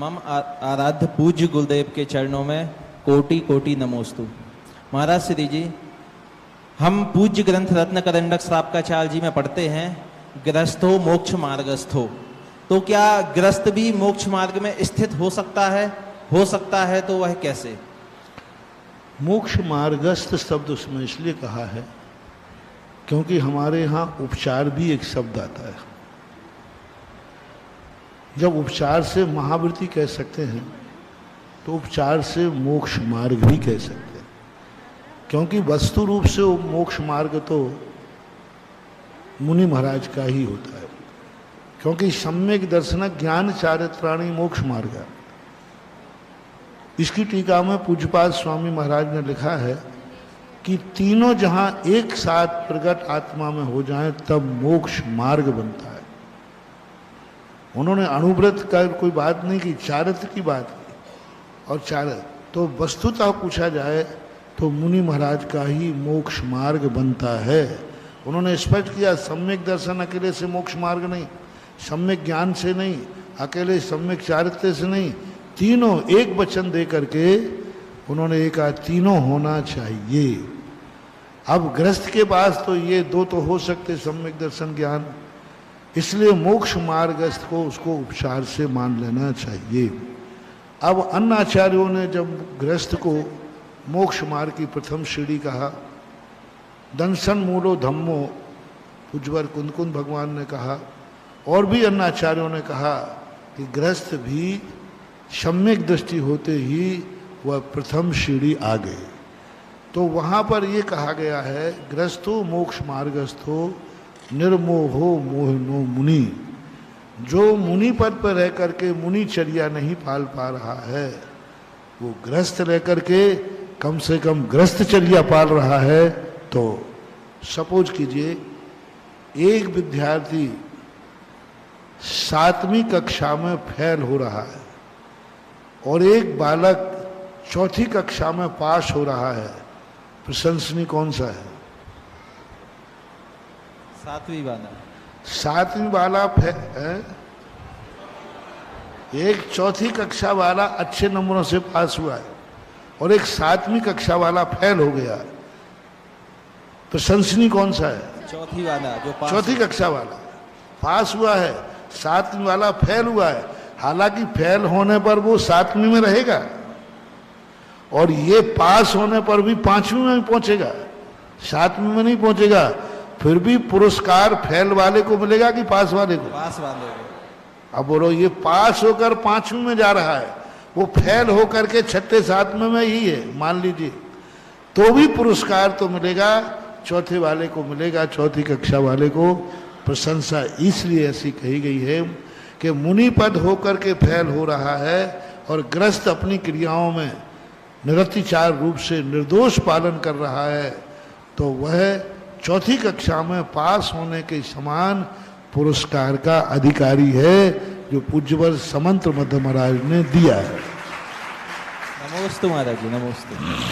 तमाम आराध्य पूज्य गुरुदेव के चरणों में कोटि कोटि नमोस्तु। महाराज श्री जी, हम पूज्य ग्रंथ रत्न करंडक श्रावकाचार्य जी में पढ़ते हैं गृहस्थो मोक्ष मार्गस्थो। तो क्या गृहस्थ भी मोक्ष मार्ग में स्थित हो सकता है? हो सकता है तो वह कैसे? मोक्ष मार्गस्थ शब्द उसमें इसलिए कहा है क्योंकि हमारे यहाँ उपचार भी एक शब्द आता है। जब उपचार से महावृत्ति कह सकते हैं तो उपचार से मोक्ष मार्ग भी कह सकते हैं, क्योंकि वस्तु रूप से वो मोक्ष मार्ग तो मुनि महाराज का ही होता है, क्योंकि सम्यक दर्शन ज्ञान चारित्राणी मोक्ष मार्ग है। इसकी टीका में पूज्यपाद स्वामी महाराज ने लिखा है कि तीनों जहां एक साथ प्रकट आत्मा में हो जाएं तब मोक्ष मार्ग बनता है। उन्होंने अणुव्रत का कोई बात नहीं की, चारित्र की बात की। और चारित्र तो वस्तुतः पूछा जाए तो मुनि महाराज का ही मोक्ष मार्ग बनता है। उन्होंने स्पष्ट किया, सम्यक दर्शन अकेले से मोक्ष मार्ग नहीं, सम्यक ज्ञान से नहीं, अकेले सम्यक चारित्र से नहीं, तीनों एक वचन दे करके उन्होंने एक तीनों होना चाहिए। अब गृहस्थ के पास तो ये दो तो हो सकते, सम्यक दर्शन ज्ञान, इसलिए मोक्ष मार्गस्थ को उसको उपचार से मान लेना चाहिए। अब अन्य आचार्यों ने जब गृहस्थ को मोक्ष मार्ग की प्रथम सीढ़ी कहा, दंसन मूलो धम्मो पूज्यवर कुंदकुंद भगवान ने कहा, और भी अन्य आचार्यों ने कहा कि गृहस्थ भी सम्यक दृष्टि होते ही वह प्रथम सीढ़ी आ गए। तो वहाँ पर यह कहा गया है, गृहस्थो मोक्ष मार्गस्थो निर्मोहो मोहनो मुनि। जो मुनि पद पर रह करके मुनिचर्या नहीं पाल पा रहा है, वो गृहस्थ रह करके कम से कम गृहस्थचर्या पाल रहा है। तो सपोज कीजिए एक विद्यार्थी 7वीं कक्षा में फेल हो रहा है और एक बालक 4थी कक्षा में पास हो रहा है, प्रशंसनीय कौन सा है? 7वीं वाला। 7वीं वाला एक 4थी कक्षा वाला अच्छे नंबरों से पास हुआ है और एक 7वीं कक्षा वाला फेल हो गया है, प्रशंसनीय कौन सा है? 4थी वाला जो पास 4थी कक्षा वाला पास हुआ है, 7वीं वाला फेल हुआ है। हालांकि फेल होने पर वो 7वीं में रहेगा और ये पास होने पर भी 5वीं में पहुंचेगा, 7वीं में नहीं पहुंचेगा। फिर भी पुरस्कार फेल वाले को मिलेगा कि पास वाले को? पास वाले को। अब बोलो, ये पास होकर 5वीं में जा रहा है, वो फेल होकर के 6ठे 7वें में ही है मान लीजिए, तो भी पुरस्कार तो मिलेगा, 4थे वाले को मिलेगा, 4थी कक्षा वाले को। प्रशंसा इसलिए ऐसी कही गई है कि मुनि पद होकर के फेल हो रहा है और गृहस्थ अपनी क्रियाओं में निरतिचार रूप से निर्दोष पालन कर रहा है, तो वह 4थी कक्षा में पास होने के समान पुरस्कार का अधिकारी है, जो पूज्यवर समंत मध्य महाराज ने दिया है। नमोस्तु महाराज जी, नमोस्तु।